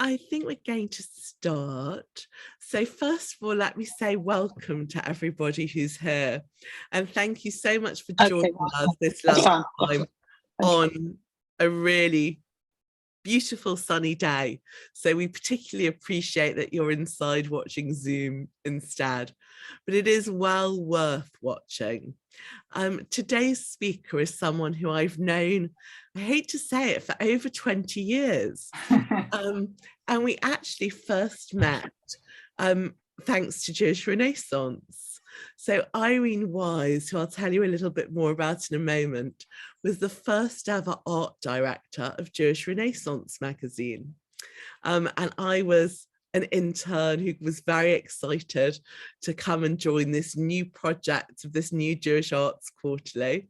I think we're going to start. So first of all, let me say welcome to everybody who's here. And thank you so much for joining us this lunchtime on a really beautiful sunny day. So we particularly appreciate that you're inside watching Zoom instead, but it is well worth watching. Today's speaker is someone who I've known, I hate to say it, for over 20 years. And we actually first met thanks to Jewish Renaissance. So Irene Wise, who I'll tell you a little bit more about in a moment, was the first ever art director of Jewish Renaissance magazine. And I was an intern who was very excited to come and join this new project of this new Jewish Arts Quarterly.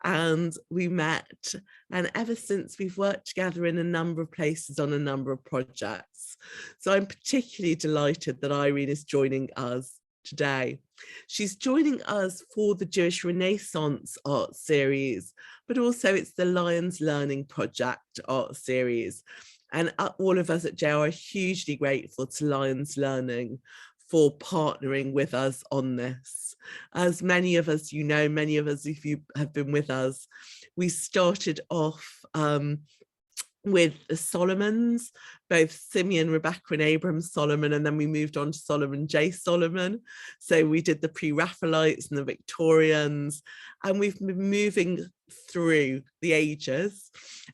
And we met, and ever since we've worked together in a number of places on a number of projects. So I'm particularly delighted that Irene is joining us today. She's joining us for the Jewish Renaissance art series, but also it's the Lyons Learning Project art series. And all of us at JR are hugely grateful to Lyons Learning for partnering with us on this. As many of us, you know, many of us, if you have been with us, we started off with the Solomons, both Simeon, Rebecca and Abram Solomon, and then we moved on to Solomon J. Solomon. So we did the pre-Raphaelites and the Victorians, and we've been moving through the ages.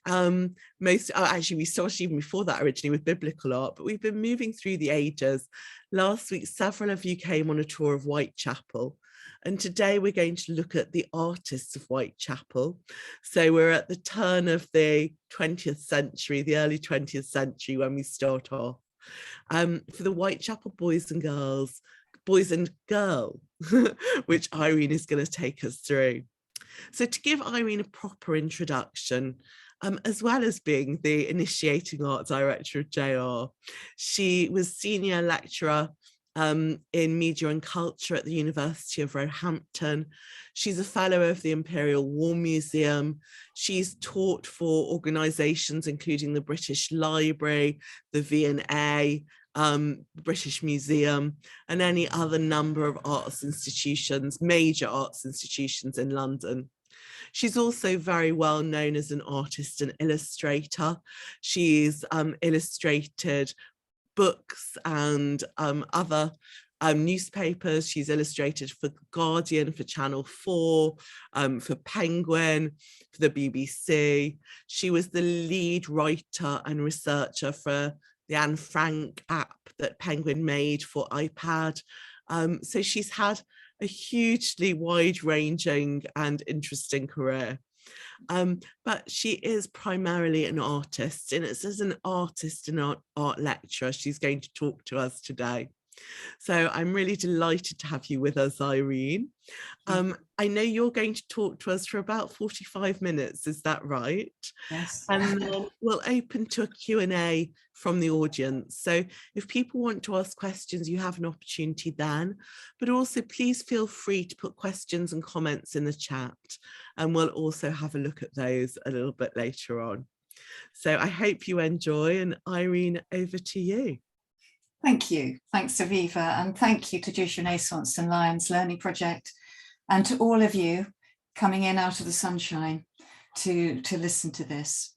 Actually, we started even before that originally with biblical art, but we've been moving through the ages. Last week, several of you came on a tour of Whitechapel. And today we're going to look at the artists of Whitechapel. So we're at the turn of the 20th century, the early 20th century when we start off. For the Whitechapel boys and girl, which Irene is going to take us through. So to give Irene a proper introduction, as well as being the initiating art director of JR, she was senior lecturer in media and culture at the University of Roehampton. She's a fellow of the Imperial War Museum. She's taught for organisations including the British Library, the V&A, British Museum, and any other number of arts institutions, major arts institutions in London. She's also very well known as an artist and illustrator. She's illustrated books and other newspapers. She's illustrated for The Guardian, for Channel 4, for Penguin, for the BBC. She was the lead writer and researcher for the Anne Frank app that Penguin made for iPad. So she's had a hugely wide-ranging and interesting career. But she is primarily an artist, and it's as an artist and art lecturer she's going to talk to us today. So I'm really delighted to have you with us, Irene. I know you're going to talk to us for about 45 minutes, is that right? Yes. And then we'll open to a Q&A from the audience. So if people want to ask questions, you have an opportunity then, but also please feel free to put questions and comments in the chat, and we'll also have a look at those a little bit later on. So I hope you enjoy, and Irene, over to you. Thank you. Thanks, Aviva, and thank you to Jewish Renaissance and Lyons Learning Project, and to all of you coming in out of the sunshine to listen to this.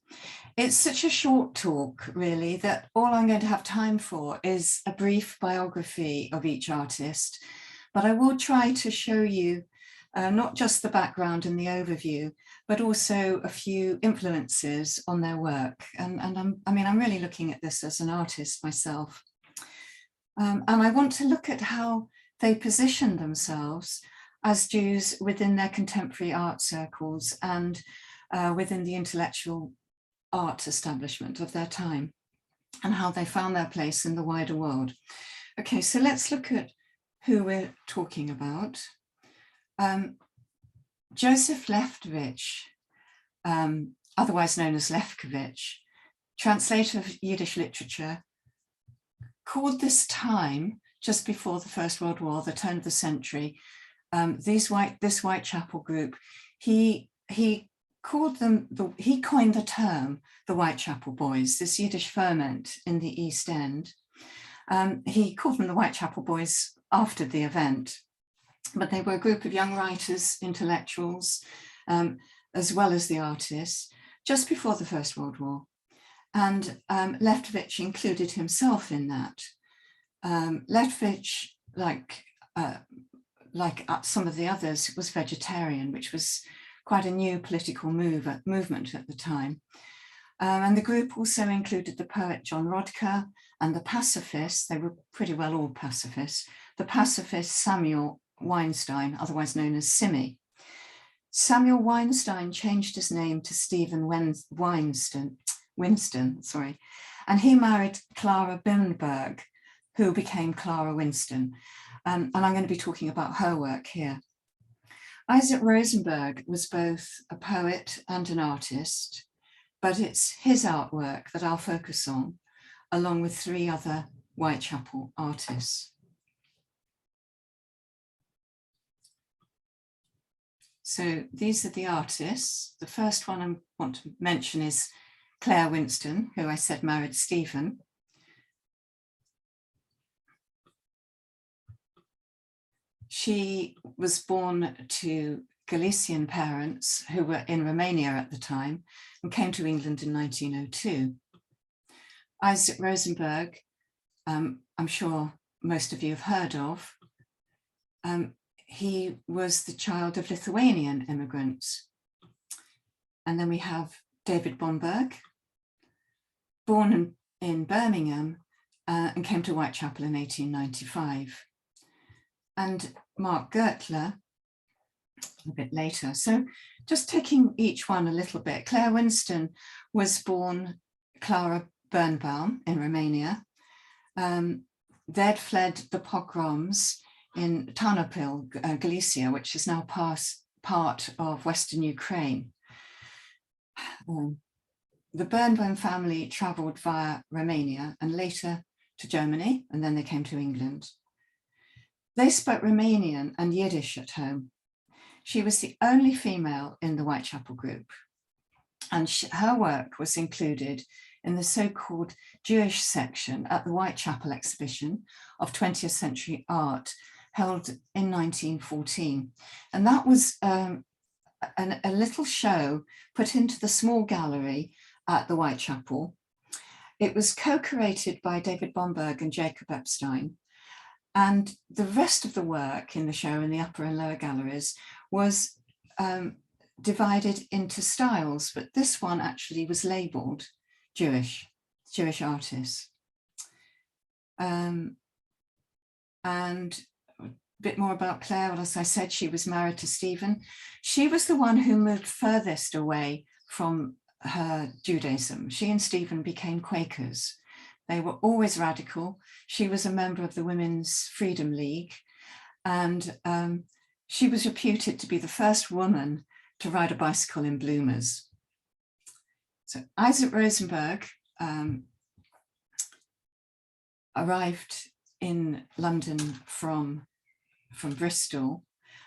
It's such a short talk, really, that all I'm going to have time for is a brief biography of each artist, but I will try to show you not just the background and the overview, but also a few influences on their work. And I'm really looking at this as an artist myself. And I want to look at how they position themselves as Jews within their contemporary art circles and within the intellectual art establishment of their time, and how they found their place in the wider world. Okay, so let's look at who we're talking about. Joseph Lefkowitz, otherwise known as Lefkowitz, translator of Yiddish literature, called this time, just before the First World War, the turn of the century, this Whitechapel group, he called them, he coined the term, the Whitechapel Boys, this Yiddish ferment in the East End. He called them the Whitechapel Boys after the event, but they were a group of young writers, intellectuals, as well as the artists, just before the First World War. And Leftovich included himself in that. Leftovich, like some of the others, was vegetarian, which was quite a new political movement at the time. And the group also included the poet John Rodker and the pacifist, they were pretty well all pacifists, the pacifist Samuel Weinstein, otherwise known as Simmy. Samuel Weinstein changed his name to Stephen Winston, and he married Clara Birnberg, who became Clara Winston. And I'm going to be talking about her work here. Isaac Rosenberg was both a poet and an artist, but it's his artwork that I'll focus on, along with 3 other Whitechapel artists. So these are the artists. The first one I want to mention is Clara Winston, who I said married Stephen. She was born to Galician parents who were in Romania at the time and came to England in 1902. Isaac Rosenberg, I'm sure most of you have heard of. He was the child of Lithuanian immigrants. And then we have David Bomberg, born in Birmingham and came to Whitechapel in 1895. And Mark Gertler a bit later. So just taking each one a little bit. Clara Winston was born Clara Birnbaum in Romania. They'd fled the pogroms in Tarnopil, Galicia, which is now part of Western Ukraine. The Birnbaum family travelled via Romania and later to Germany, and then they came to England. They spoke Romanian and Yiddish at home. She was the only female in the Whitechapel group, and her work was included in the so-called Jewish section at the Whitechapel exhibition of 20th century art held in 1914. And that was a little show put into the small gallery at the Whitechapel. It was co-curated by David Bomberg and Jacob Epstein. And the rest of the work in the show in the upper and lower galleries was divided into styles, but this one actually was labeled Jewish artists. And a bit more about Claire. Well, as I said, she was married to Stephen. She was the one who moved furthest away from her Judaism. She and Stephen became Quakers. They were always radical. She was a member of the Women's Freedom League, and she was reputed to be the first woman to ride a bicycle in bloomers. So Isaac Rosenberg arrived in London from Bristol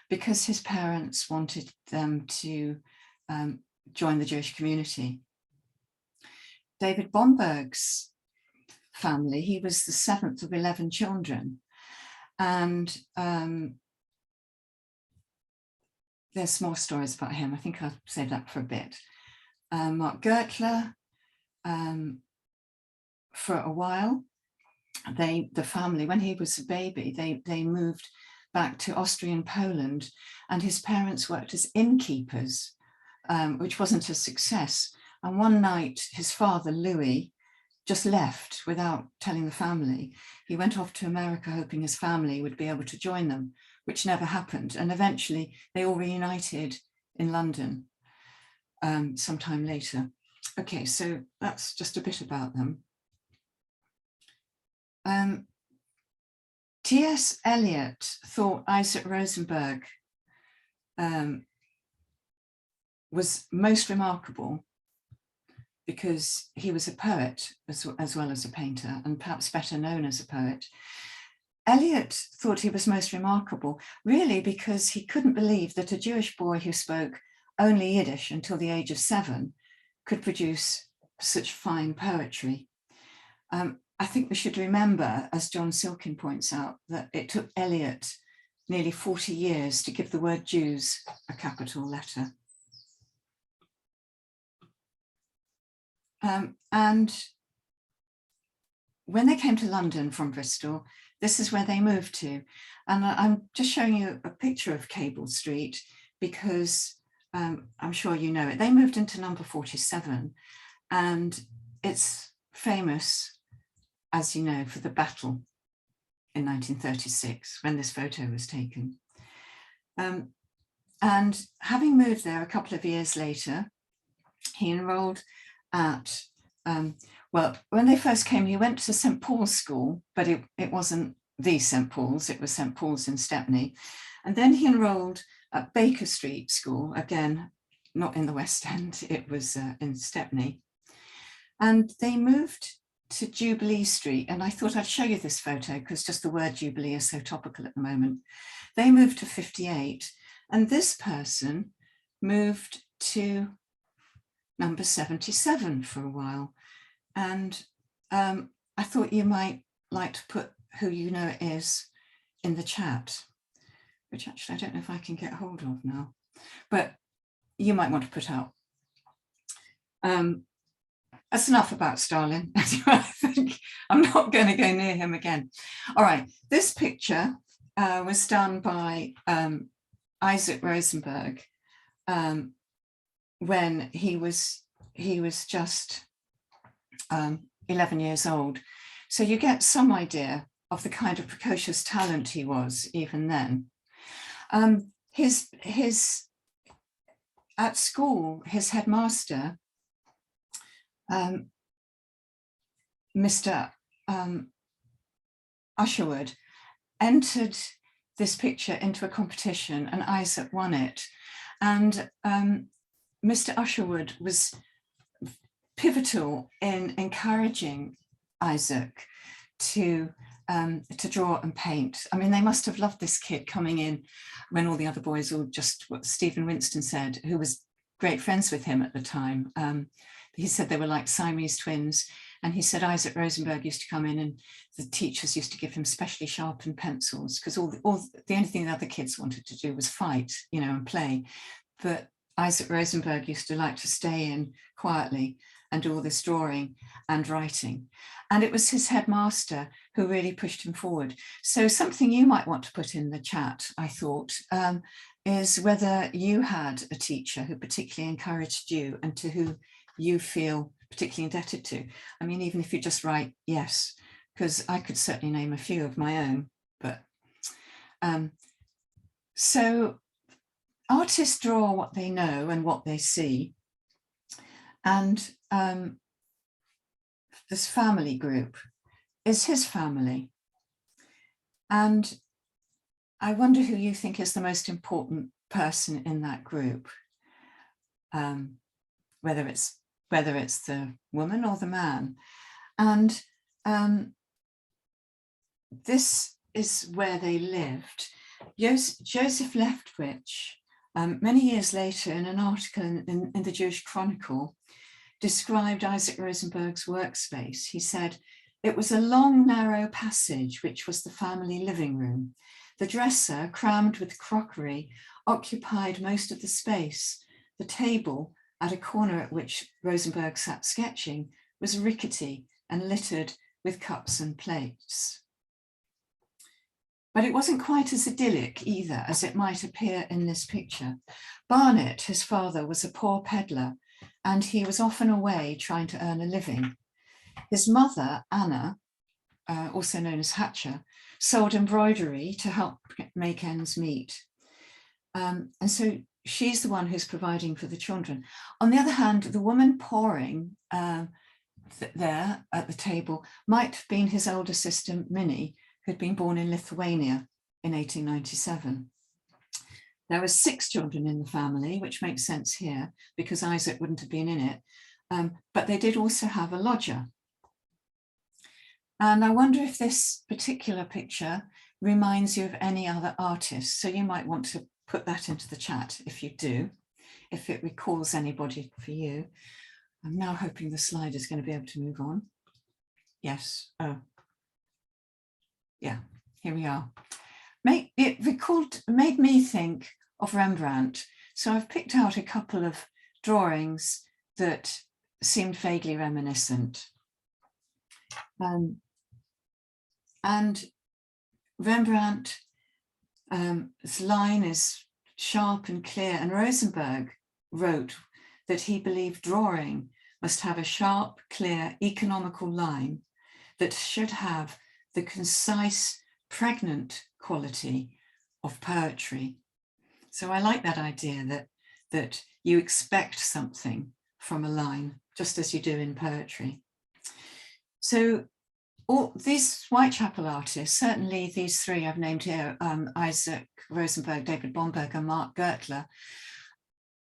because his parents wanted them to join the Jewish community. David Bomberg's family, he was the 7th of 11 children, and there's more stories about him. I think I'll save that for a bit. Mark Gertler, for a while, the family, when he was a baby, they moved back to Austrian Poland, and his parents worked as innkeepers, which wasn't a success. And one night, his father, Louis, just left without telling the family. He went off to America hoping his family would be able to join them, which never happened. And eventually they all reunited in London sometime later. Okay, so that's just a bit about them. T.S. Eliot thought Isaac Rosenberg was most remarkable because he was a poet as well as a painter, and perhaps better known as a poet. Eliot thought he was most remarkable, really, because he couldn't believe that a Jewish boy who spoke only Yiddish until the age of 7, could produce such fine poetry. I think we should remember, as John Silkin points out, that it took Eliot nearly 40 years to give the word Jews a capital letter. And when they came to London from Bristol, this is where they moved to. And I'm just showing you a picture of Cable Street because I'm sure you know it. They moved into number 47, and it's famous, as you know, for the battle in 1936 when this photo was taken. And having moved there a couple of years later, he enrolled at, well, when they first came, he went to St. Paul's School, but it wasn't the St. Paul's, it was St. Paul's in Stepney. And then he enrolled at Baker Street School, again, not in the West End, it was in Stepney. And they moved to Jubilee Street, and I thought I'd show you this photo because just the word Jubilee is so topical at the moment. They moved to 58, and this person moved to number 77 for a while. And I thought you might like to put who you know it is in the chat, which actually I don't know if I can get hold of now, but you might want to put out. That's enough about Stalin. I think I'm not going to go near him again. All right, this picture was done by Isaac Rosenberg when he was just 11 years old. So you get some idea of the kind of precocious talent he was even then. At school, his headmaster, Mr. Usherwood, entered this picture into a competition and Isaac won it. And Mr. Usherwood was pivotal in encouraging Isaac to draw and paint. I mean, they must have loved this kid coming in when all the other boys, or just what Stephen Winston said, who was great friends with him at the time. He said they were like Siamese twins. And he said Isaac Rosenberg used to come in and the teachers used to give him specially sharpened pencils because the only thing the other kids wanted to do was fight, you know, and play. But Isaac Rosenberg used to like to stay in quietly and do all this drawing and writing. And it was his headmaster who really pushed him forward. So something you might want to put in the chat, I thought, is whether you had a teacher who particularly encouraged you and to who you feel particularly indebted to. I mean, even if you just write yes, because I could certainly name a few of my own, but so artists draw what they know and what they see. And this family group is his family. And I wonder who you think is the most important person in that group, whether it's the woman or the man. And this is where they lived. Joseph Leftwich, many years later in an article in the Jewish Chronicle, described Isaac Rosenberg's workspace. He said, "It was a long, narrow passage, which was the family living room. The dresser, crammed with crockery, occupied most of the space. The table, at a corner at which Rosenberg sat sketching, was rickety and littered with cups and plates." But it wasn't quite as idyllic either as it might appear in this picture. Barnett, his father, was a poor peddler, and he was often away trying to earn a living. His mother, Anna, also known as Hatcher, sold embroidery to help make ends meet. And so she's the one who's providing for the children. On the other hand, the woman pouring there at the table might have been his older sister, Minnie, who'd been born in Lithuania in 1897. There were 6 children in the family, which makes sense here because Isaac wouldn't have been in it, but they did also have a lodger. And I wonder if this particular picture reminds you of any other artist. So you might want to put that into the chat if you do. if it recalls anybody for you. I'm now hoping the slide is going to be able to move on. Yes. Oh, yeah, here we are. It made me think of Rembrandt. So I've picked out a couple of drawings that seemed vaguely reminiscent. And Rembrandt's line is sharp and clear, and Rosenberg wrote that he believed drawing must have a sharp, clear, economical line that should have the concise, pregnant quality of poetry. So I like that idea that you expect something from a line, just as you do in poetry. So all these Whitechapel artists, certainly these three I've named here, Isaac Rosenberg, David Bomberg, and Mark Gertler,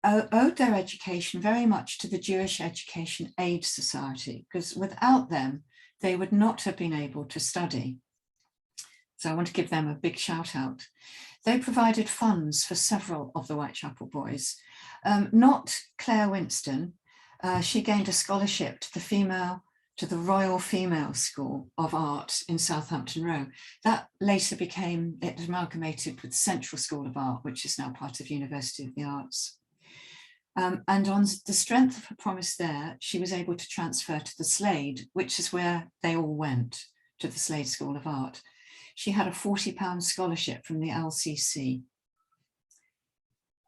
owed their education very much to the Jewish Education Aid Society, because without them, they would not have been able to study. So I want to give them a big shout out. They provided funds for several of the Whitechapel boys. Not Clara Winston. She gained a scholarship to the Royal Female School of Art in Southampton Row. That later became, it amalgamated with Central School of Art, which is now part of University of the Arts. And on the strength of her promise there, she was able to transfer to the Slade, which is where they all went, to the Slade School of Art. She had a £40 scholarship from the LCC.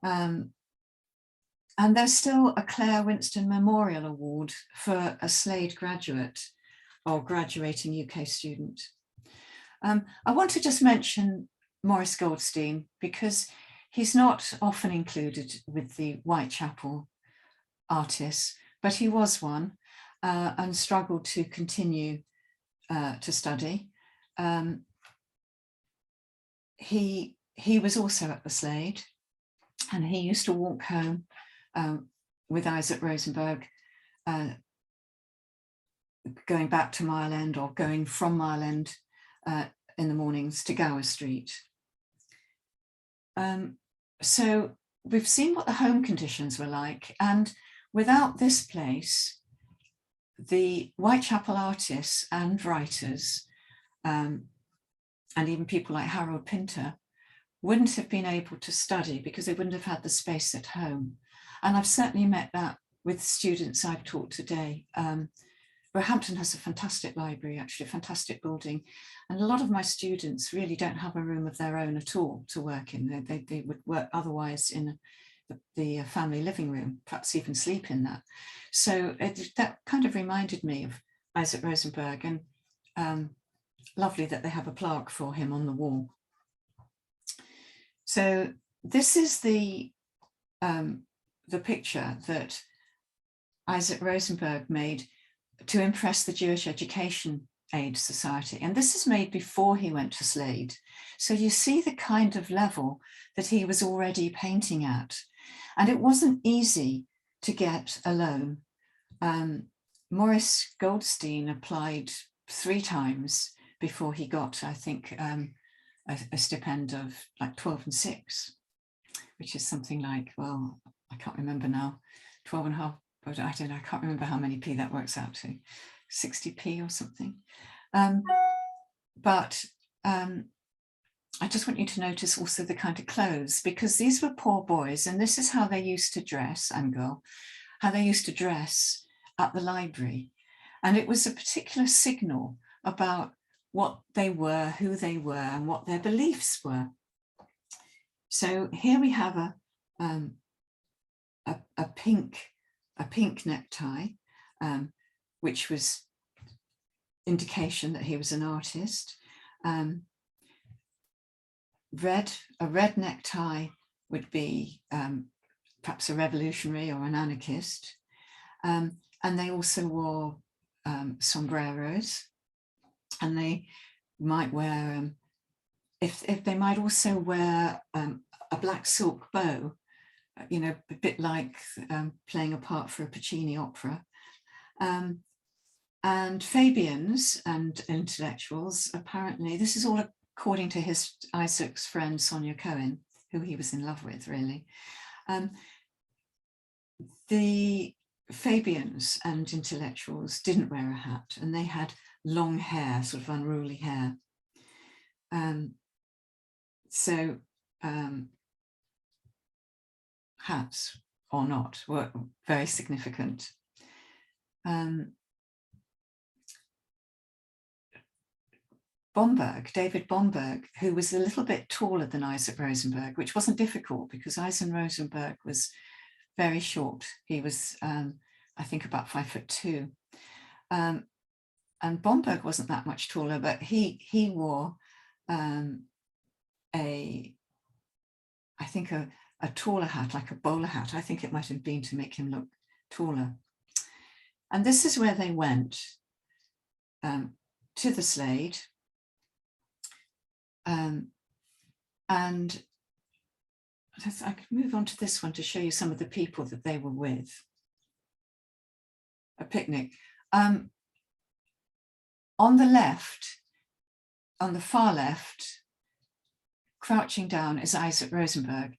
And there's still a Claire Winston Memorial Award for a Slade graduate or graduating UK student. I want to just mention Maurice Goldstein, because he's not often included with the Whitechapel artists, but he was one and struggled to continue to study. He was also at the Slade, and he used to walk home with Isaac Rosenberg, going back to Mile End or going from Mile End in the mornings to Gower Street. So we've seen what the home conditions were like, and without this place, the Whitechapel artists and writers, and even people like Harold Pinter, wouldn't have been able to study because they wouldn't have had the space at home. And I've certainly met that with students I've taught today. Roehampton has a fantastic library, actually a fantastic building. And a lot of my students really don't have a room of their own at all to work in. They would work otherwise in the family living room, perhaps even sleep in that. So that kind of reminded me of Isaac Rosenberg, and lovely that they have a plaque for him on the wall. So this is the picture that Isaac Rosenberg made to impress the Jewish Education Aid Society. And this is made before he went to Slade. So you see the kind of level that he was already painting at. And it wasn't easy to get a loan. Maurice Goldstein applied 3 times before he got, I think, a stipend of like 12 and 6, which is something like, well, I can't remember now, 12 and a half, but I don't know, I can't remember how many p that works out to, 60p or something. But I just want you to notice also the kind of clothes, because these were poor boys, and this is how they used to dress, and girl, how they used to dress at the library. And it was a particular signal about what they were, who they were, and what their beliefs were. So here we have a pink necktie, which was indication that he was an artist. A red necktie would be perhaps a revolutionary or an anarchist. And they also wore sombreros, and they might wear, if they might also wear a black silk bow, you know, a bit like playing a part for a Puccini opera. And Fabians and intellectuals, apparently, this is all according to Isaac's friend Sonia Cohen, who he was in love with, really. the Fabians and intellectuals didn't wear a hat, and they had long hair, sort of unruly hair. Hats or not were very significant. David Bomberg, who was a little bit taller than Isaac Rosenberg, which wasn't difficult because Isaac Rosenberg was very short. He was, I think, about 5'2". And Bomberg wasn't that much taller, but he wore I think a taller hat, like a bowler hat. I think it might have been to make him look taller. And this is where they went, to the Slade. And I could move on to this one to show you some of the people that they were with. A picnic. On the left, on the far left, crouching down is Isaac Rosenberg.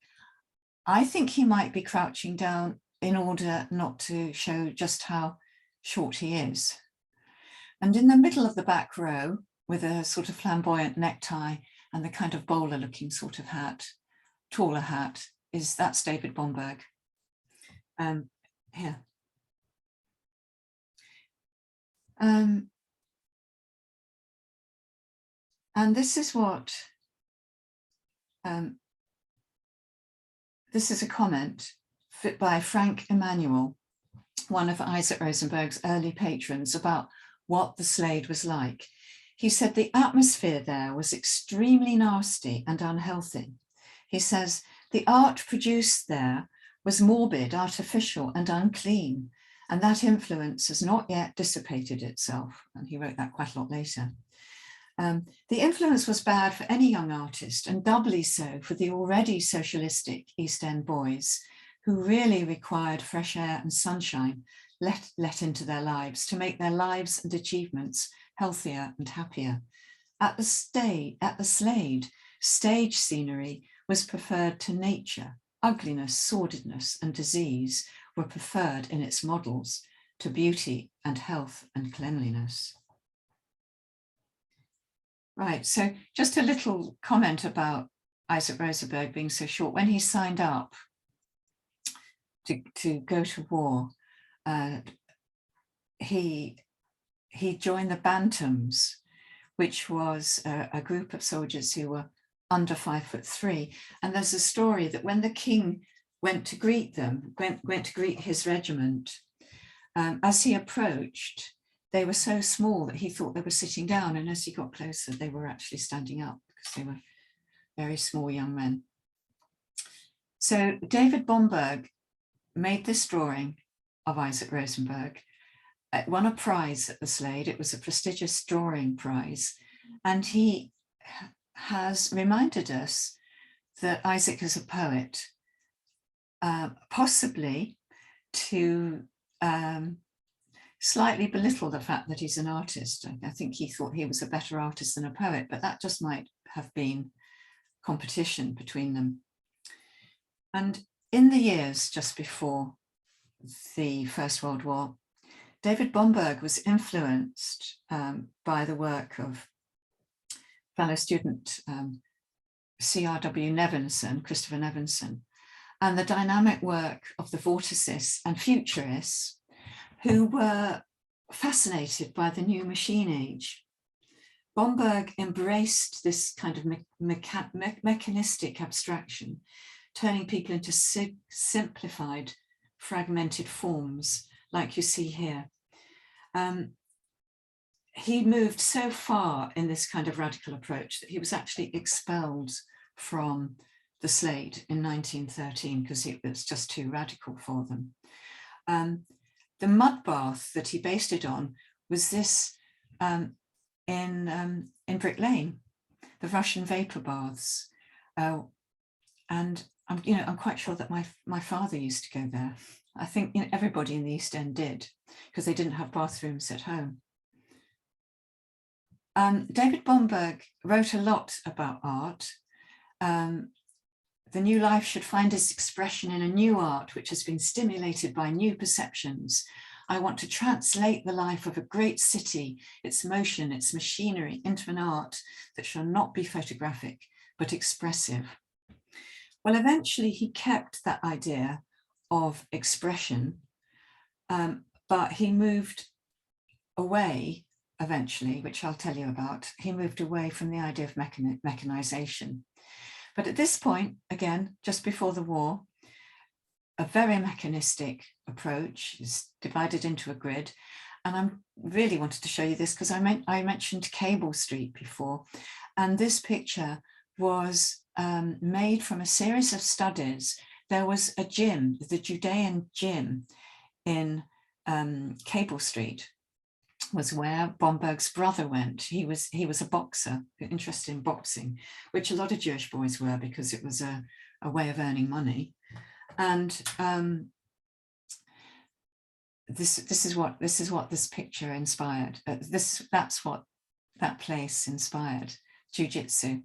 I think he might be crouching down in order not to show just how short he is. And in the middle of the back row, with a sort of flamboyant necktie and the kind of bowler looking sort of hat, taller hat, that's David Bomberg. Here. And this is what, this is a comment by Frank Emanuel, one of Isaac Rosenberg's early patrons, about what the Slade was like. He said the atmosphere there was extremely nasty and unhealthy. He says the art produced there was morbid, artificial and unclean, and that influence has not yet dissipated itself. And he wrote that quite a lot later. The influence was bad for any young artist, and doubly so for the already socialistic East End boys, who really required fresh air and sunshine let into their lives to make their lives and achievements healthier and happier. At the Slade, stage scenery was preferred to nature. Ugliness, sordidness, and disease were preferred in its models to beauty and health and cleanliness. Right, so just a little comment about Isaac Rosenberg being so short. When he signed up to go to war, he joined the Bantams, which was a group of soldiers who were under 5'3". And there's a story that when the king went to greet them, went to greet his regiment, as he approached, they were so small that he thought they were sitting down. And as he got closer, they were actually standing up because they were very small young men. So David Bomberg made this drawing of Isaac Rosenberg, won a prize at the Slade. It was a prestigious drawing prize. And he has reminded us that Isaac is a poet, possibly to slightly belittle the fact that he's an artist. I think he thought he was a better artist than a poet, but that just might have been competition between them. And in the years just before the First World War, David Bomberg was influenced by the work of fellow student C.R.W. Nevinson, Christopher Nevinson, and the dynamic work of the vorticists and futurists who were fascinated by the new machine age. Bomberg embraced this kind of mechanistic abstraction, turning people into simplified, fragmented forms, like you see here. He moved so far in this kind of radical approach that he was actually expelled from the Slade in 1913 because it was just too radical for them. The mud bath that he based it on was this in Brick Lane, the Russian vapor baths. And I'm quite sure that my father used to go there. I think everybody in the East End did, because they didn't have bathrooms at home. David Bomberg wrote a lot about art. the new life should find its expression in a new art which has been stimulated by new perceptions. I want to translate the life of a great city, its motion, its machinery, into an art that shall not be photographic, but expressive. Well, eventually he kept that idea of expression, but he moved away eventually, which I'll tell you about. He moved away from the idea of mechanization. But at this point, again, just before the war, a very mechanistic approach is divided into a grid. And I really wanted to show you this because I mentioned Cable Street before. And this picture was made from a series of studies. There was a gym, the Judean gym in Cable Street, was where Bomberg's brother went. He was a boxer, interested in boxing, which a lot of Jewish boys were because it was a way of earning money. And this is what this picture inspired. That's what that place inspired, jiu-jitsu,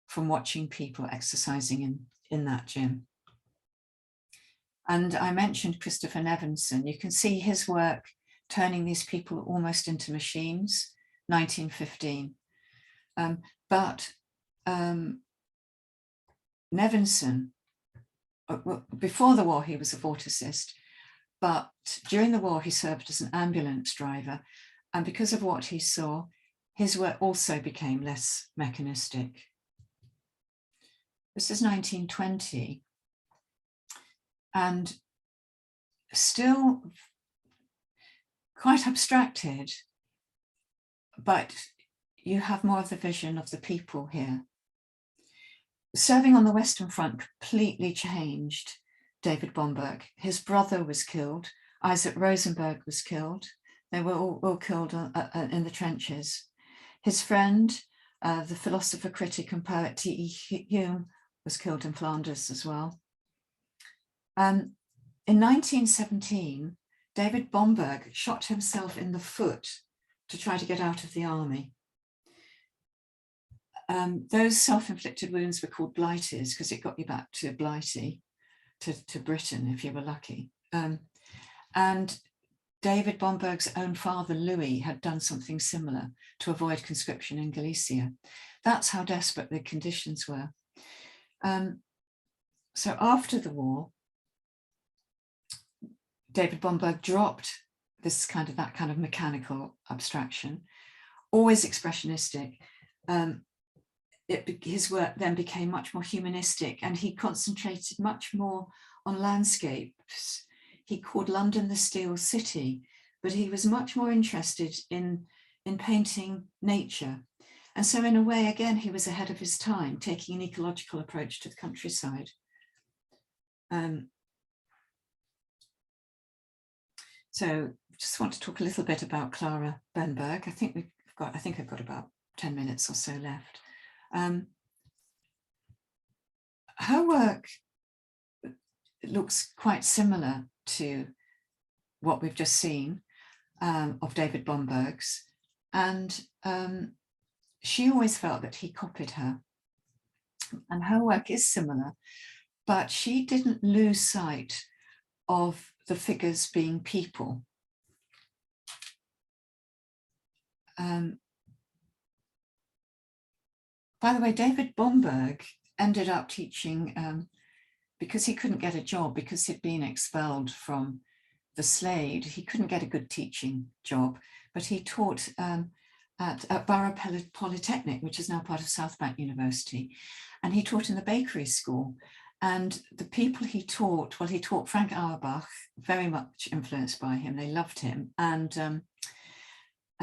from watching people exercising in that gym. And I mentioned Christopher Nevinson. You can see his work turning these people almost into machines, 1915. But Nevinson, before the war, he was a vorticist, but during the war, he served as an ambulance driver. And because of what he saw, his work also became less mechanistic. This is 1920. And still quite abstracted, but you have more of the vision of the people here. Serving on the Western Front completely changed David Bomberg. His brother was killed. Isaac Rosenberg was killed. They were all killed in the trenches. His friend, the philosopher, critic and poet T.E. Hume, was killed in Flanders as well. In 1917, David Bomberg shot himself in the foot to try to get out of the army. Those self-inflicted wounds were called blighties because it got you back to Blighty, to Britain if you were lucky. And David Bomberg's own father, Louis, had done something similar to avoid conscription in Galicia. That's how desperate the conditions were. So after the war, David Bomberg dropped that kind of mechanical abstraction, always expressionistic. His work then became much more humanistic, and he concentrated much more on landscapes. He called London the Steel City, but he was much more interested in painting nature. And so in a way, again, he was ahead of his time, taking an ecological approach to the countryside. So just want to talk a little bit about Clara Birnberg. I think I've got about 10 minutes or so left. Her work looks quite similar to what we've just seen of David Bomberg's, and she always felt that he copied her, and her work is similar, but she didn't lose sight of the figures being people. By the way, David Bomberg ended up teaching because he couldn't get a job, because he'd been expelled from the Slade. He couldn't get a good teaching job, but he taught at Borough Polytechnic, which is now part of South Bank University. And he taught in the bakery school. And the people he taught, well, he taught Frank Auerbach, very much influenced by him. They loved him. And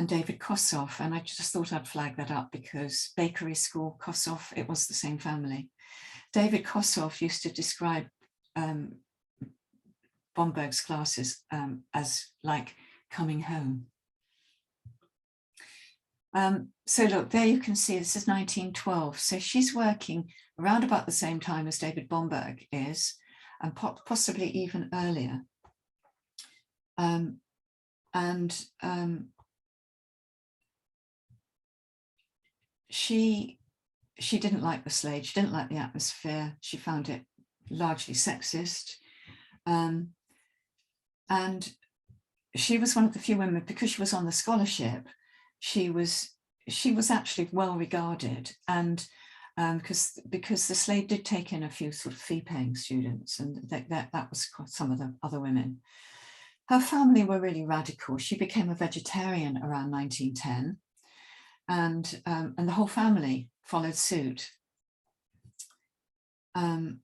David Kossoff. And I just thought I'd flag that up because bakery school, Kossoff, it was the same family. David Kossoff used to describe Bomberg's classes as like coming home. So look, there you can see this is 1912. So she's working around about the same time as David Bomberg is, and possibly even earlier. She she didn't like the Slade, she didn't like the atmosphere, she found it largely sexist. And she was one of the few women, because she was on the scholarship, she was actually well regarded, and because the Slade did take in a few sort of fee-paying students, and that was some of the other women. Her family were really radical. She became a vegetarian around 1910, and the whole family followed suit. And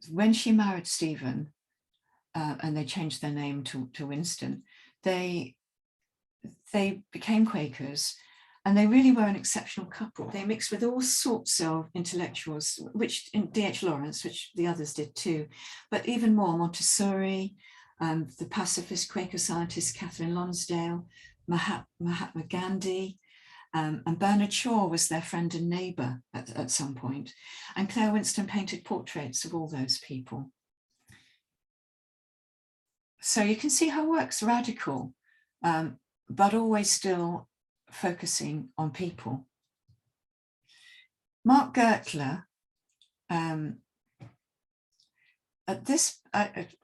when she married Stephen, and they changed their name to Winston, they became Quakers, and they really were an exceptional couple. They mixed with all sorts of intellectuals, which in D.H. Lawrence, which the others did too, but even more Montessori, the pacifist Quaker scientist Catherine Lonsdale, Mahatma Gandhi, and Bernard Shaw was their friend and neighbour at some point. And Clara Winston painted portraits of all those people. So you can see her work's radical, but always still focusing on people. Mark Gertler,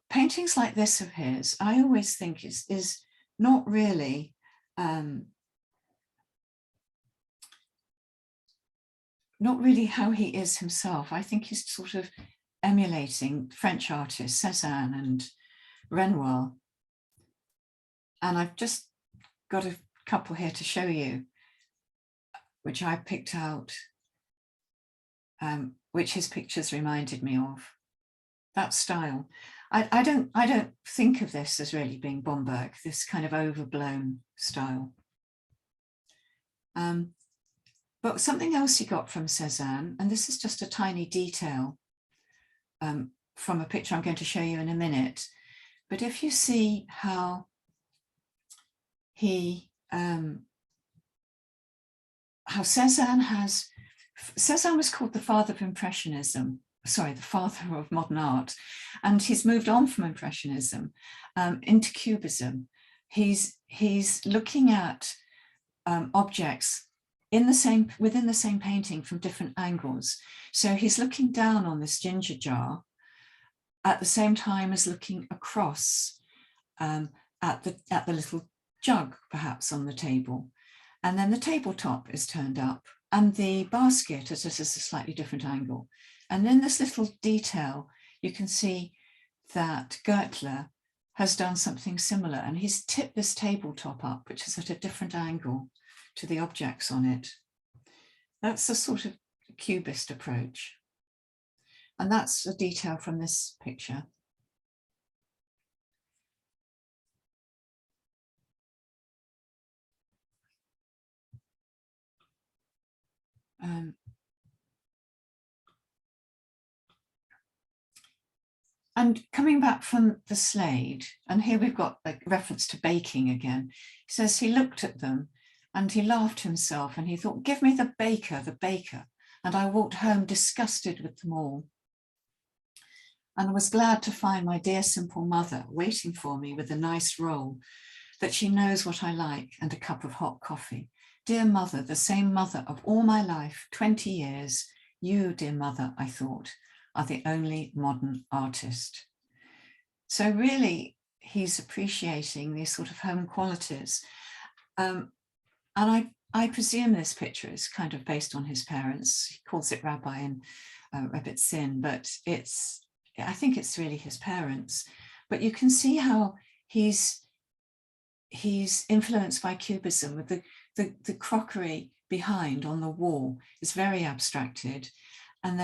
paintings like this of his, I always think is not really how he is himself. I think he's sort of emulating French artists, Cézanne and Renoir. And I've just got a couple here to show you, which I picked out, which his pictures reminded me of. That style. I don't think of this as really being Bomberg, this kind of overblown style. But something else he got from Cézanne, and this is just a tiny detail from a picture I'm going to show you in a minute. But if you see how Cézanne was called the father of Impressionism, sorry, the father of modern art, and he's moved on from Impressionism into Cubism. He's looking at objects within the same painting from different angles. So he's looking down on this ginger jar at the same time as looking across at the little jug perhaps on the table. And then the tabletop is turned up and the basket is at a slightly different angle. And in this little detail, you can see that Gertler has done something similar, and he's tipped this tabletop up, which is at a different angle to the objects on it. That's a sort of cubist approach. And that's a detail from this picture. And coming back from the Slade, and here we've got a reference to baking again. He says he looked at them and he laughed himself and he thought, give me the baker. And I walked home disgusted with them all. And I was glad to find my dear simple mother waiting for me with a nice roll, that she knows what I like and a cup of hot coffee. Dear mother, the same mother of all my life, 20 years, you, dear mother, I thought, are the only modern artist. So really, he's appreciating these sort of home qualities. And I presume this picture is kind of based on his parents. He calls it Rabbi and Rebbe Sin, but I think it's really his parents. But you can see how he's influenced by Cubism, with the crockery behind on the wall is very abstracted, and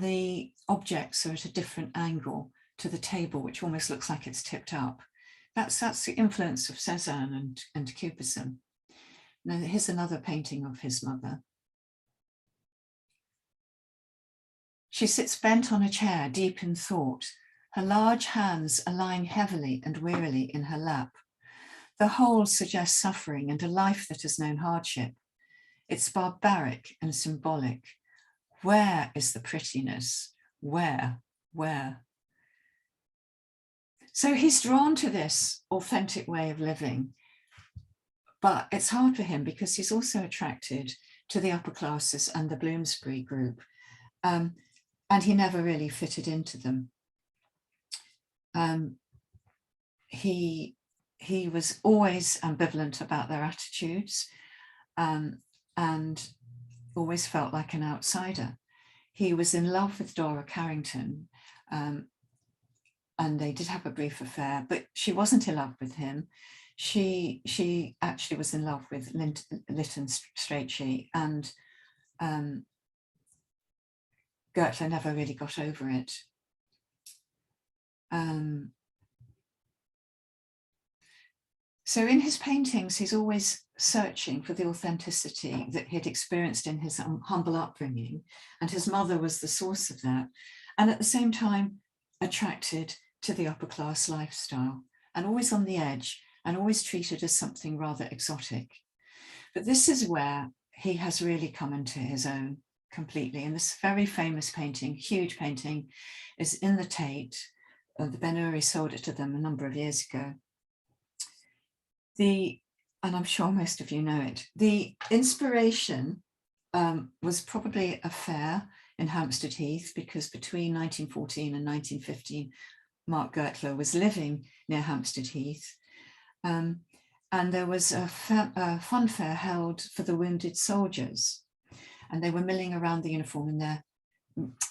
the objects are at a different angle to the table, which almost looks like it's tipped up. That's the influence of Cézanne and Cubism. Now here's another painting of his mother. She sits bent on a chair, deep in thought. Her large hands are lying heavily and wearily in her lap. The whole suggests suffering and a life that has known hardship. It's barbaric and symbolic. Where is the prettiness? Where? So he's drawn to this authentic way of living, but it's hard for him because he's also attracted to the upper classes and the Bloomsbury group, and he never really fitted into them. He was always ambivalent about their attitudes, and always felt like an outsider. He was in love with Dora Carrington, and they did have a brief affair, but she wasn't in love with him. She actually was in love with Lytton Strachey, and Gertler never really got over it. So in his paintings, he's always searching for the authenticity that he'd experienced in his humble upbringing, and his mother was the source of that, and at the same time attracted to the upper class lifestyle, and always on the edge, and always treated as something rather exotic. But this is where he has really come into his own completely. And this very famous painting, huge painting, is in the Tate. The Ben-Uri sold it to them a number of years ago. And I'm sure most of you know it, the inspiration was probably a fair in Hampstead Heath, because between 1914 and 1915, Mark Gertler was living near Hampstead Heath. And there was a fun fair held for the wounded soldiers, and they were milling around the uniform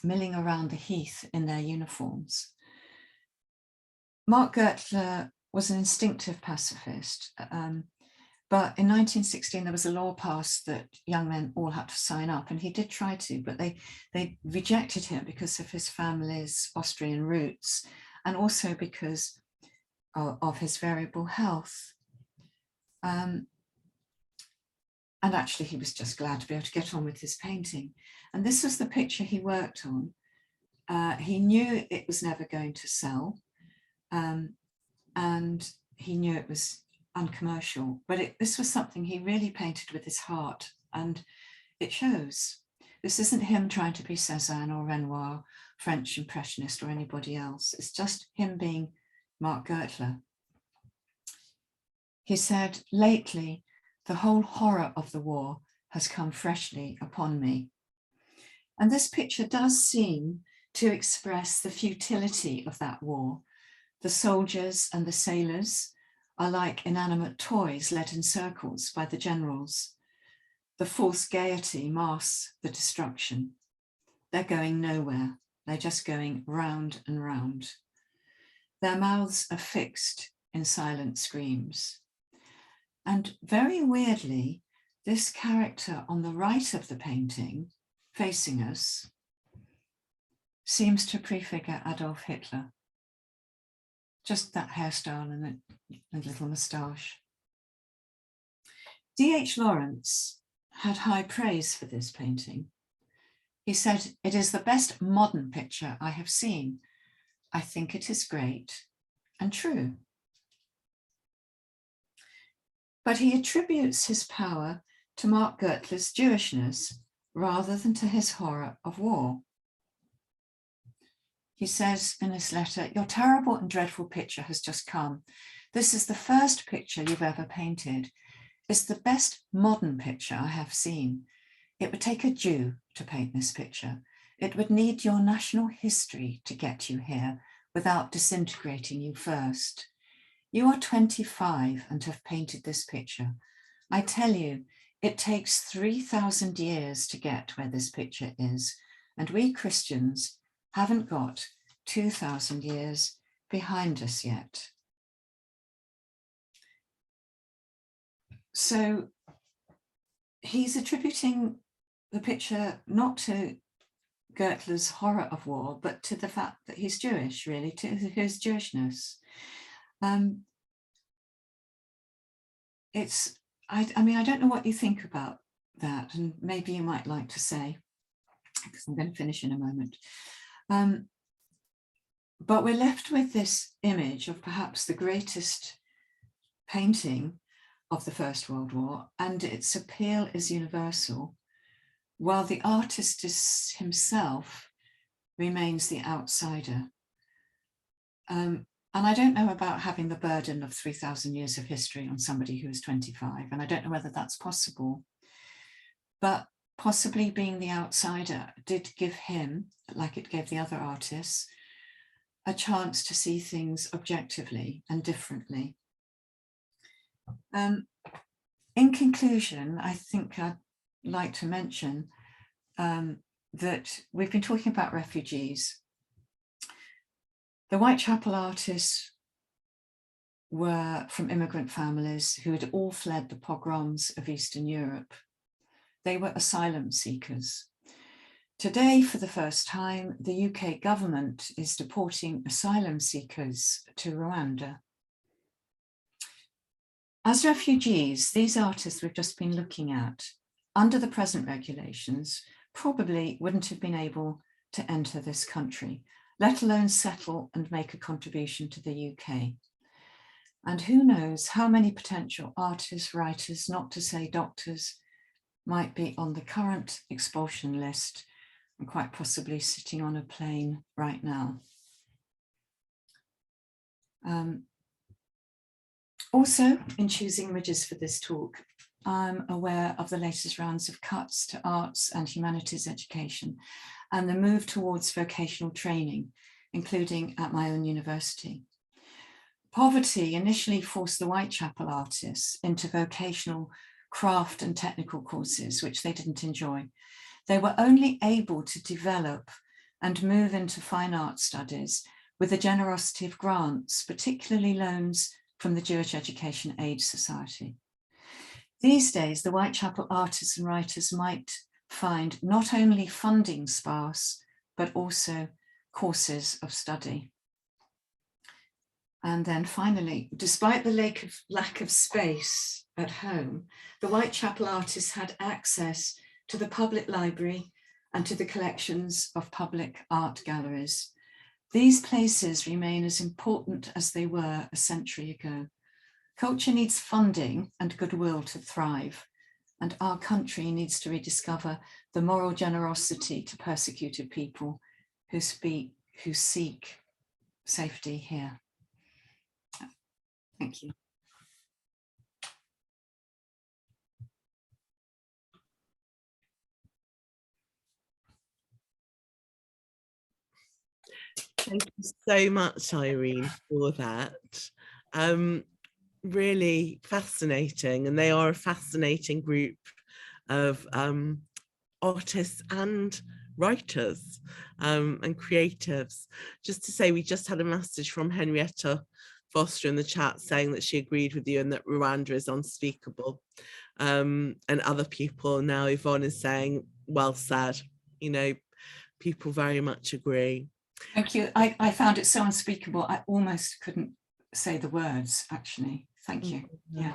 milling around the heath in their uniforms. Mark Gertler was an instinctive pacifist, but in 1916 there was a law passed that young men all had to sign up, and he did try to, but they rejected him because of his family's Austrian roots, and also because of his variable health. And actually he was just glad to be able to get on with his painting. And this was the picture he worked on. He knew it was never going to sell, and he knew it was uncommercial, but this was something he really painted with his heart, and it shows. This isn't him trying to be Cézanne or Renoir, French Impressionist, or anybody else. It's just him being Mark Gertler. He said, lately, the whole horror of the war has come freshly upon me. And this picture does seem to express the futility of that war. The soldiers and the sailors are like inanimate toys led in circles by the generals. The false gaiety masks the destruction. They're going nowhere. They're just going round and round. Their mouths are fixed in silent screams. And very weirdly, this character on the right of the painting, facing us, seems to prefigure Adolf Hitler. Just that hairstyle and a little moustache. D.H. Lawrence had high praise for this painting. He said, "It is the best modern picture I have seen. I think it is great and true." But he attributes his power to Mark Gertler's Jewishness rather than to his horror of war. He says in his letter, "Your terrible and dreadful picture has just come. This is the first picture you've ever painted. It's the best modern picture I have seen. It would take a Jew to paint this picture. It would need your national history to get you here without disintegrating you first. You are 25 and have painted this picture. I tell you, it takes 3,000 years to get where this picture is, and we Christians haven't got 2,000 years behind us yet." So he's attributing the picture not to Gertler's horror of war, but to the fact that he's Jewish, really, to his Jewishness. I mean, I don't know what you think about that, and maybe you might like to say, because I'm going to finish in a moment. But we're left with this image of perhaps the greatest painting of the First World War, and its appeal is universal, while the artist himself remains the outsider. And I don't know about having the burden of 3,000 years of history on somebody who is 25, and I don't know whether that's possible. But possibly being the outsider did give him, like it gave the other artists, a chance to see things objectively and differently. In conclusion, I think I'd like to mention that we've been talking about refugees. The Whitechapel artists were from immigrant families who had all fled the pogroms of Eastern Europe. They were asylum seekers. Today, for the first time, the UK government is deporting asylum seekers to Rwanda. As refugees, these artists we've just been looking at, under the present regulations, probably wouldn't have been able to enter this country, let alone settle and make a contribution to the UK. And who knows how many potential artists, writers, not to say doctors, might be on the current expulsion list and quite possibly sitting on a plane right now. Also, in choosing images for this talk, I'm aware of the latest rounds of cuts to arts and humanities education and the move towards vocational training, including at my own university. Poverty initially forced the Whitechapel artists into vocational craft and technical courses, which they didn't enjoy. They were only able to develop and move into fine art studies with the generosity of grants, particularly loans from the Jewish Education Aid Society. These days, the Whitechapel artists and writers might find not only funding sparse, but also courses of study. And then finally, despite the lack of space at home, the Whitechapel artists had access to the public library and to the collections of public art galleries. These places remain as important as they were a century ago. Culture needs funding and goodwill to thrive, and our country needs to rediscover the moral generosity to persecuted people who seek safety here. Thank you. Thank you so much, Irene, for that. Really fascinating, and they are a fascinating group of artists and writers and creatives. Just to say, we just had a message from Henrietta Foster in the chat saying that she agreed with you and that Rwanda is unspeakable. And other people now, Yvonne is saying, well said. You know, people very much agree. Thank you. I found it so unspeakable. I almost couldn't say the words, actually. Thank you. Yeah.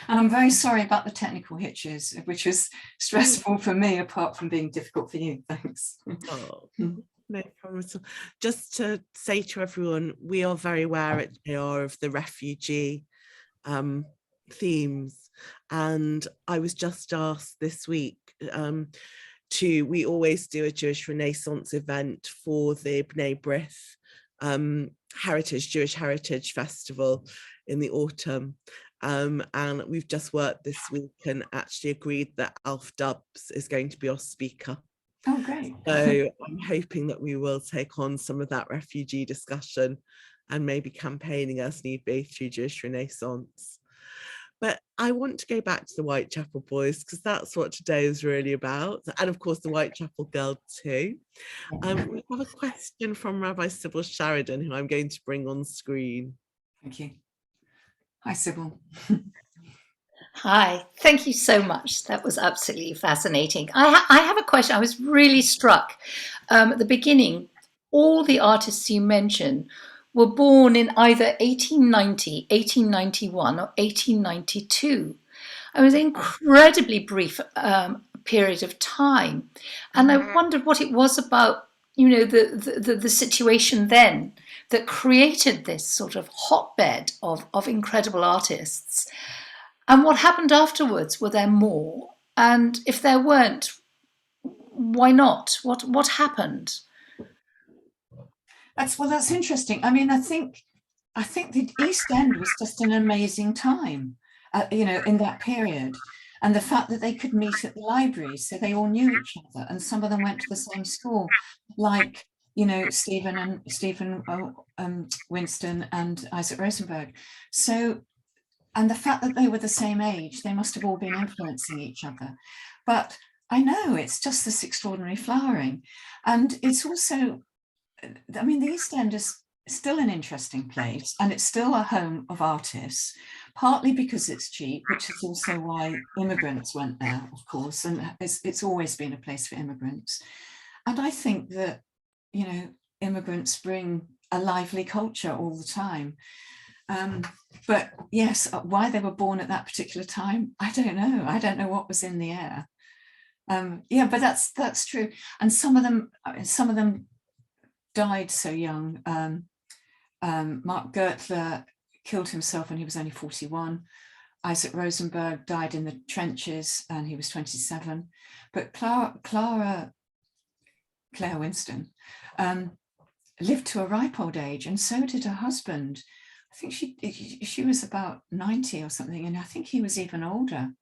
And I'm very sorry about the technical hitches, which was stressful for me, apart from being difficult for you. Thanks. Oh, no problem at all. Just to say to everyone, we are very aware at JR of the refugee themes. And I was just asked this week we always do a Jewish Renaissance event for the B'nai B'rith Jewish Heritage Festival in the autumn. And we've just worked this week and actually agreed that Alf Dubs is going to be our speaker. Oh, great. So I'm hoping that we will take on some of that refugee discussion and maybe campaigning as need be through Jewish Renaissance. But I want to go back to the Whitechapel boys, because that's what today is really about. And of course, the Whitechapel girl too. We have a question from Rabbi Sybil Sheridan, who I'm going to bring on screen. Thank you. Hi, Sybil. Hi, thank you so much. That was absolutely fascinating. I have a question. I was really struck at the beginning. All the artists you mentioned were born in either 1890, 1891 or 1892. It was an incredibly brief period of time. And I wondered what it was about, you know, the situation then that created this sort of hotbed of incredible artists. And what happened afterwards? Were there more? And if there weren't, why not? What happened? That's interesting. I mean, I think I think the East End was just an amazing time, in that period. And the fact that they could meet at the library, so they all knew each other, and some of them went to the same school, like, Stephen Winston and Isaac Rosenberg. So, and the fact that they were the same age, they must have all been influencing each other. But I know it's just this extraordinary flowering. And it's also, I mean, the East End is still an interesting place, and it's still a home of artists, partly because it's cheap, which is also why immigrants went there, of course, and it's always been a place for immigrants. And I think that, immigrants bring a lively culture all the time. But yes, why they were born at that particular time, I don't know. I don't know what was in the air. Yeah, but that's true. And some of them died so young. Mark Gertler killed himself when he was only 41. Isaac Rosenberg died in the trenches and he was 27. But Clara Winston lived to a ripe old age, and so did her husband. I think she was about 90 or something, and I think he was even older.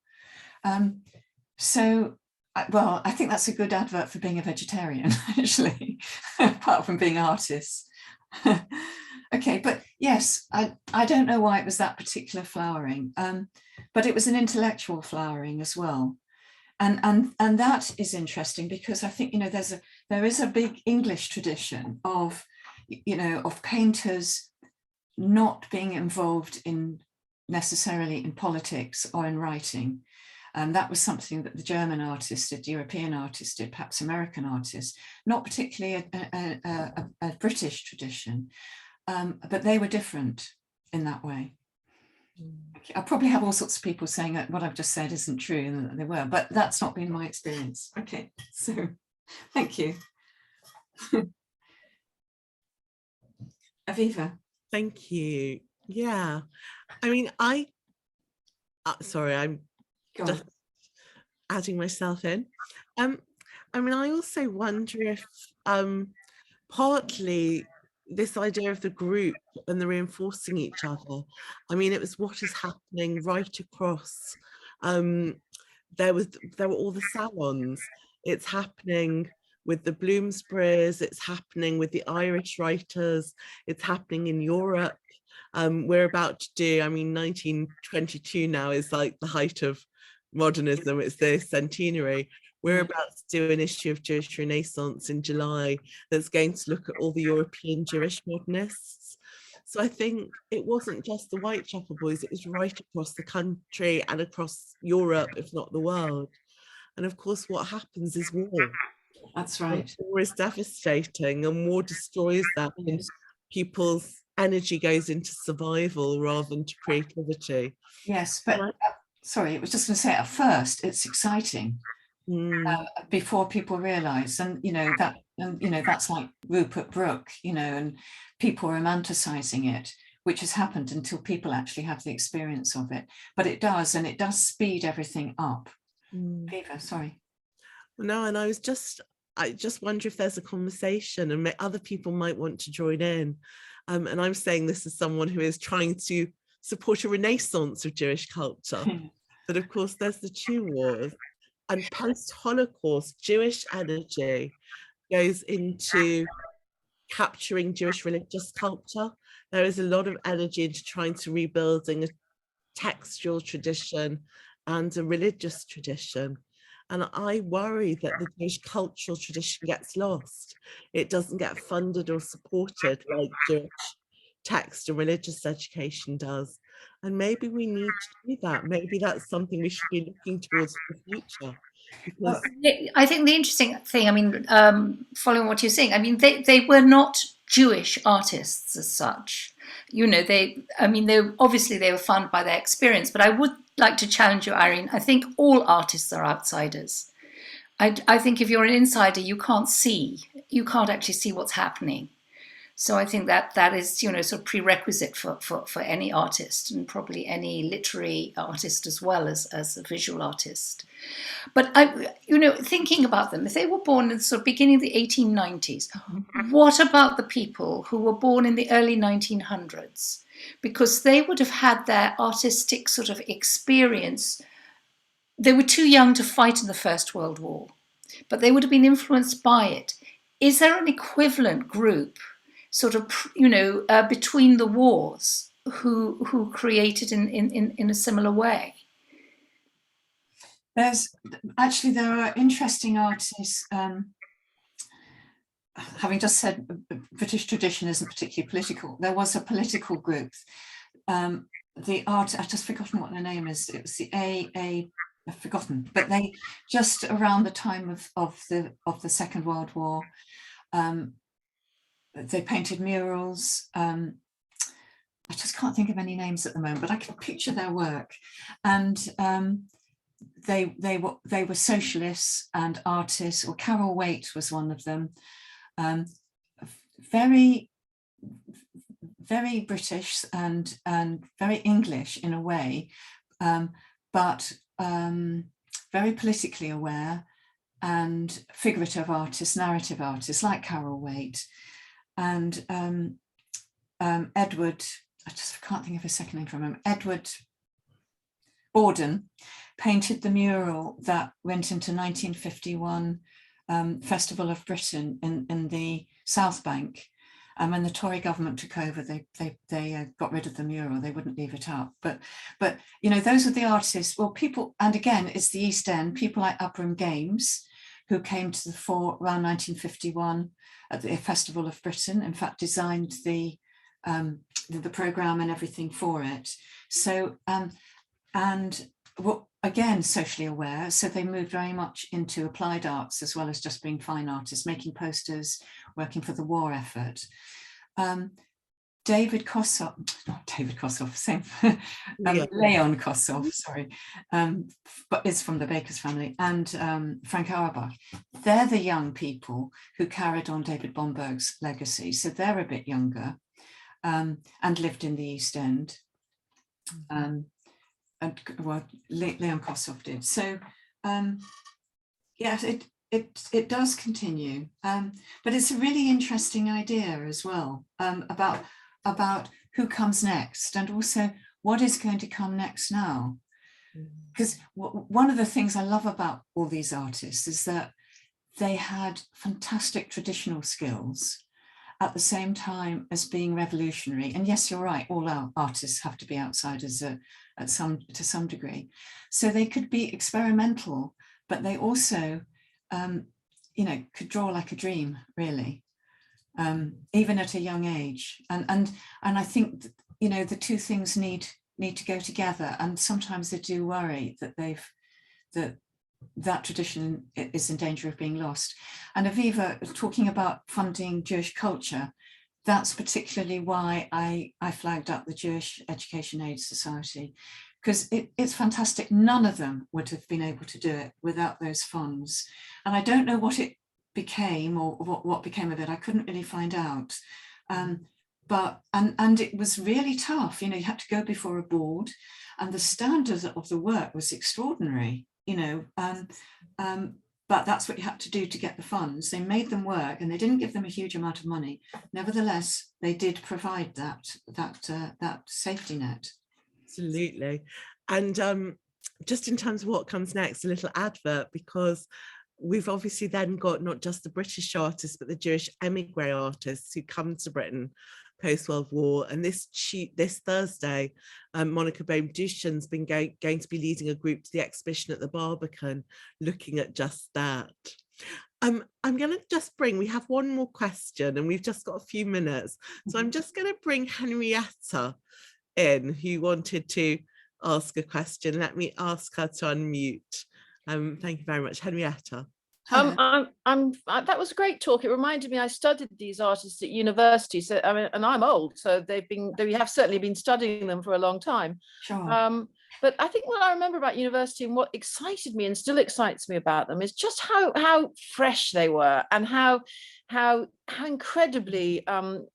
So, well, I think that's a good advert for being a vegetarian, actually, apart from being artists. Okay, but yes, I don't know why it was that particular flowering, but it was an intellectual flowering as well. And that is interesting, because I think, there is a big English tradition of, of painters not being involved necessarily in politics or in writing. And that was something that the German artists did, European artists did, perhaps American artists, not particularly a British tradition, but they were different in that way. I probably have all sorts of people saying that what I've just said isn't true, and that they were, but that's not been my experience. Okay, so thank you. Aviva. Thank you. Yeah, I mean, sorry, I'm just adding myself in. I mean, I also wonder if partly this idea of the group and the reinforcing each other, I mean, it was what is happening right across. There were all the salons. It's happening with the Bloomsburys, it's happening with the Irish writers, it's happening in Europe. We're about to do, I mean, 1922 now is like the height of modernism, it's the centenary. We're about to do an issue of Jewish Renaissance in July that's going to look at all the European Jewish modernists. So I think it wasn't just the Whitechapel boys, it was right across the country and across Europe, if not the world. And of course, what happens is war. That's right. War is devastating, and war destroys that. And people's energy goes into survival rather than to creativity. Yes, but sorry, I was just going to say, at first it's exciting. Before people realise, and that's like Rupert Brooke, and people romanticising it, which has happened until people actually have the experience of it. But it does, and it does speed everything up. Eva, sorry. No, and I just wonder if there's a conversation, and other people might want to join in. And I'm saying this as someone who is trying to support a renaissance of Jewish culture. But of course, there's the two wars. And post-Holocaust, Jewish energy goes into capturing Jewish religious culture. There is a lot of energy into trying to rebuilding a textual tradition and a religious tradition. And I worry that the Jewish cultural tradition gets lost. It doesn't get funded or supported like Jewish text and religious education does. And maybe we need to do that. Maybe that's something we should be looking towards for the future. Because I think the interesting thing, I mean, following what you're saying, I mean, they were not Jewish artists as such. They obviously they were funded by their experience, but I would like to challenge you, Irene. I think all artists are outsiders. I think if you're an insider, you can't actually see what's happening. So I think that is, sort of prerequisite for any artist, and probably any literary artist as well as a visual artist. But thinking about them, if they were born in the sort of beginning of the 1890s, what about the people who were born in the early 1900s? Because they would have had their artistic sort of experience. They were too young to fight in the First World War, but they would have been influenced by it. Is there an equivalent group, sort of, between the wars, who created in a similar way? There are interesting artists. Having just said British tradition isn't particularly political, there was a political group. I've just forgotten what their name is. It was the I've forgotten, but they just around the time of the Second World War, they painted murals. I just can't think of any names at the moment, but I can picture their work. And they were socialists and artists, or Carol Waite was one of them. Very, very British and very English in a way, but very politically aware, and figurative artists, narrative artists like Carol Waite. And Edward, I just can't think of his second name from him, Edward Borden, painted the mural that went into 1951 Festival of Britain in the South Bank. When the Tory government took over, they got rid of the mural. They wouldn't leave it up. But those are the artists. Well, people, and again, it's the East End. People like Upham Games, who came to the fore around 1951 at the Festival of Britain. In fact, designed the programme and everything for it. So again, socially aware. So they moved very much into applied arts as well as just being fine artists, making posters, working for the war effort. Leon Kossoff, sorry, but is from the Baker's family, and Frank Auerbach. They're the young people who carried on David Bomberg's legacy. So they're a bit younger and lived in the East End. Leon Kossoff did. So yes, it does continue, but it's a really interesting idea as well, about who comes next, and also what is going to come next now. Because one of the things I love about all these artists is that they had fantastic traditional skills at the same time as being revolutionary. And yes, you're right, all our artists have to be outsiders to some degree. So they could be experimental, but they also could draw like a dream, really, even at a young age. And I think the two things need to go together. And sometimes they do worry that that tradition is in danger of being lost. And Aviva, talking about funding Jewish culture, that's particularly why I flagged up the Jewish Education Aid Society, because it's fantastic. None of them would have been able to do it without those funds. And I don't know what it became, or what became of it. I couldn't really find out. But it was really tough. You had to go before a board, and the standard of the work was extraordinary. But that's what you had to do to get the funds. They made them work, and they didn't give them a huge amount of money. Nevertheless, they did provide that safety net. Absolutely. And just in terms of what comes next, a little advert, because we've obviously then got not just the British artists, but the Jewish emigre artists who come to Britain post-World War. And this Thursday, Monica Bohm-Duchan's been going to be leading a group to the exhibition at the Barbican, looking at just that. I'm going to just we have one more question, and we've just got a few minutes. So I'm just going to bring Henrietta in, who wanted to ask a question. Let me ask her to unmute. Thank you very much, Henrietta. That was a great talk. It reminded me, I studied these artists at university, so I mean, and I'm old, so we have certainly been studying them for a long time. Sure. But I think what I remember about university and what excited me and still excites me about them is just how fresh they were, and how incredibly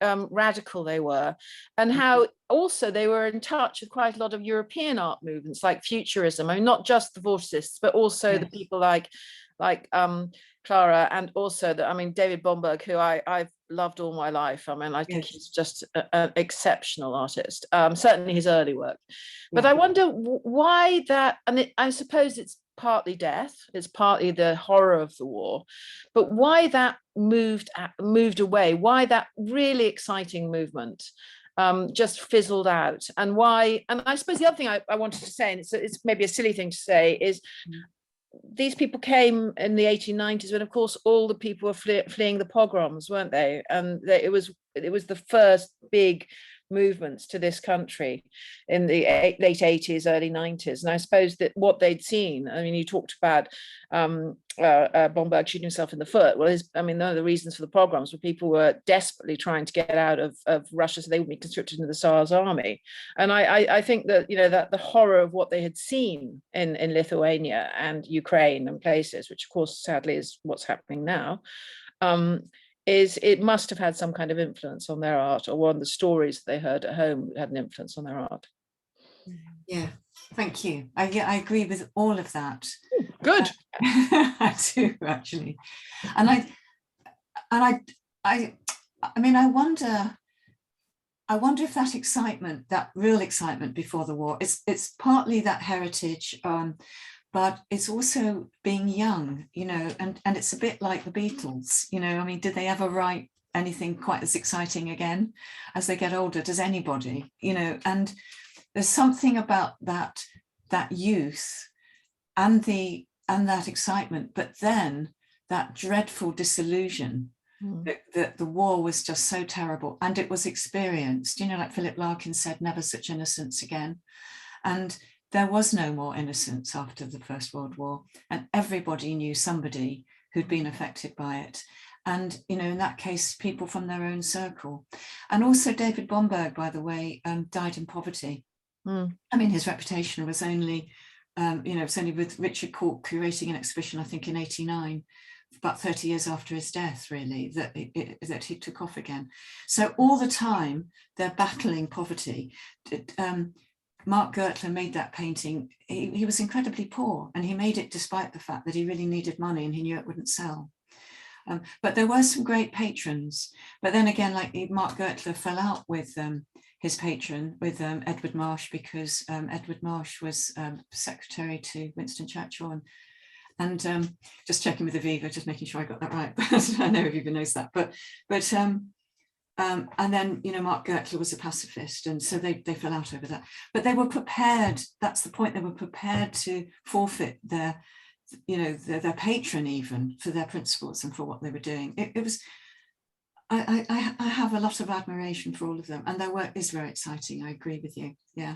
radical they were, and how also they were in touch with quite a lot of European art movements like Futurism. I mean, not just the Vorticists, but also the people like Clara, and also David Bomberg, who I've loved all my life. I mean, I think he's just an exceptional artist, certainly his early work. But I wonder why that, and I suppose it's partly death, it's partly the horror of the war, but why that moved away, why that really exciting movement just fizzled out, and why. And I suppose the other thing I wanted to say, and it's maybe a silly thing to say, is these people came in the 1890s when, of course, all the people were fleeing the pogroms, weren't they? And it was the first big movements to this country in the late 80s, early 90s. And I suppose that what they'd seen, I mean, you talked about Bomberg shooting himself in the foot. Well, one of the reasons for the pogroms were people were desperately trying to get out of Russia so they wouldn't be conscripted into the Tsar's army. And I think that, that the horror of what they had seen in Lithuania and Ukraine and places, which of course sadly is what's happening now, is it must have had some kind of influence on their art, or one of the stories that they heard at home had an influence on their art. Yeah, thank you. I agree with all of that. Good. I do, actually. And I wonder if that excitement, that real excitement before the war, it's partly that heritage, but it's also being young, and it's a bit like the Beatles, did they ever write anything quite as exciting again as they get older? Does anybody, and there's something about that youth and that excitement, but then that dreadful disillusion that the war was just so terrible, and it was experienced, like Philip Larkin said, never such innocence again. And there was no more innocence after the First World War, and everybody knew somebody who'd been affected by it. And, in that case, people from their own circle. And also David Bomberg, by the way, died in poverty. His reputation was only, it's only with Richard Cork curating an exhibition, I think in 89, about 30 years after his death, really, that he took off again. So all the time they're battling poverty. Mark Gertler made that painting. He was incredibly poor, and he made it despite the fact that he really needed money and he knew it wouldn't sell. But there were some great patrons. But then again, like Mark Gertler fell out with his patron, with Edward Marsh, because Edward Marsh was secretary to Winston Churchill. And just checking with Aviva, just making sure I got that right. I know Aviva knows that. And then, Mark Gertler was a pacifist, and so they fell out over that. But they were prepared. That's the point. They were prepared to forfeit their patron even for their principles and for what they were doing. It was. I have a lot of admiration for all of them, and their work is very exciting. I agree with you. Yeah.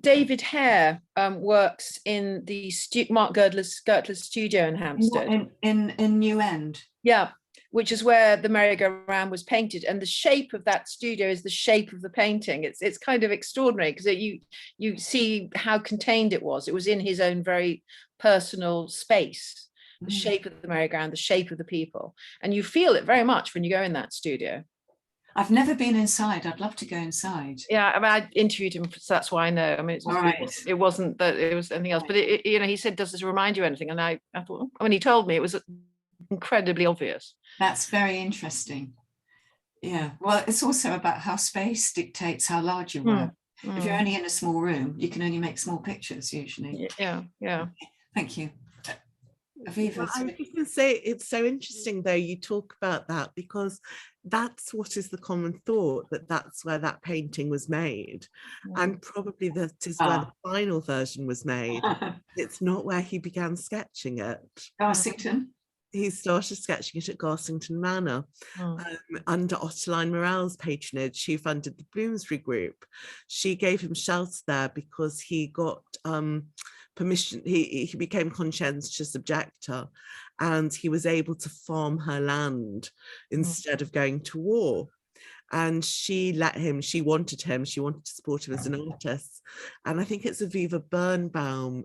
David Hare works in the Mark Gertler's studio in Hampstead. In New End. Yeah. Which is where the merry-go-round was painted, and the shape of that studio is the shape of the painting. It's kind of extraordinary, because you see how contained it was. It was in his own very personal space, the shape of the merry-go-round, the shape of the people, and you feel it very much when you go in that studio. I've never been inside. I'd love to go inside. Yeah, I interviewed him, so that's why I know. It wasn't that it was anything else, but he said, "Does this remind you of anything?" And I thought, when he told me, it was incredibly obvious. That's very interesting. Yeah, well, it's also about how space dictates how large you work. If you're only in a small room, you can only make small pictures usually. Yeah. Thank you. Aviva. Well, I was just going to say, it's so interesting though you talk about that, because that's what is the common thought, that's where that painting was made, and probably that is where the final version was made. It's not where he began sketching it. Garsington. He started sketching it at Garsington Manor under Ottoline Morell's patronage. She funded the Bloomsbury Group. She gave him shelter there because he got permission, he became conscientious objector, and he was able to farm her land instead of going to war. And she let him, she wanted to support him as an artist. And I think it's Aviva Birnbaum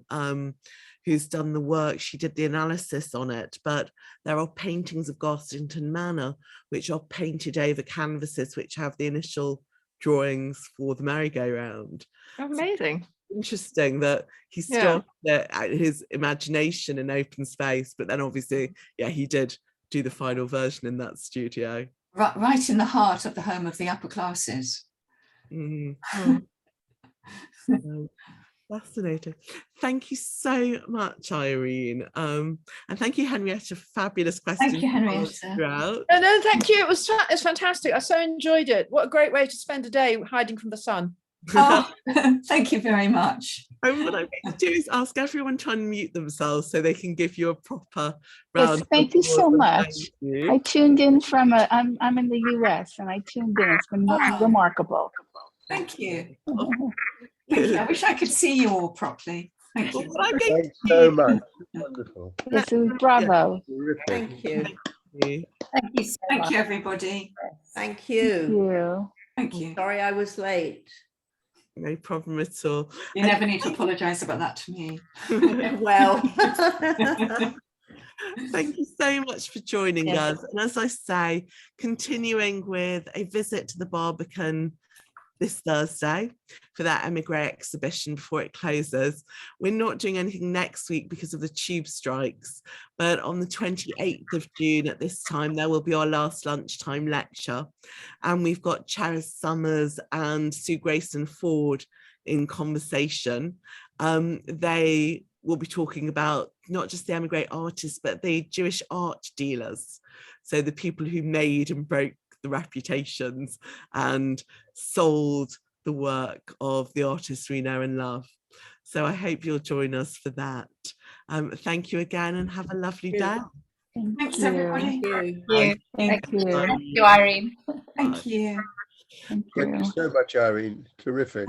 who's done the work. She did the analysis on it, but there are paintings of Garsington Manor which are painted over canvases which have the initial drawings for the merry-go-round. Amazing. So interesting that he started his imagination in open space, but then obviously, he did do the final version in that studio. Right in the heart of the home of the upper classes. Fascinating. Thank you so much, Irene. And thank you, Henrietta. Fabulous questions. Thank you, Henrietta. No, thank you. It's fantastic. I so enjoyed it. What a great way to spend a day hiding from the sun. Oh, thank you very much. And what I'm going to do is ask everyone to unmute themselves so they can give you a proper round. Yes, thank you so much. I tuned in from I'm in the US, and I tuned in. It's been remarkable. Thank you. Thank you. I wish I could see you all properly. Thank you. Thanks so much. Wonderful. This is bravo. Thank you. Thank you so much. Thank you, everybody. Thank you. Thank you. Sorry I was late. No problem at all. You never need to apologise about that to me. Well. Thank you so much for joining us. And as I say, continuing with a visit to the Barbican this Thursday for that Emigre exhibition before it closes. We're not doing anything next week because of the tube strikes, but on the 28th of June at this time, there will be our last lunchtime lecture. And we've got Charis Summers and Sue Grayson Ford in conversation. They will be talking about not just the emigre artists, but the Jewish art dealers. So the people who made and broke the reputations and sold the work of the artists we know and love. So I hope you'll join us for that. Thank you again and have a lovely day. Thanks, everybody. Thank you. Thank you, Irene. Thank you. Thank Thank you so much, Irene. Terrific.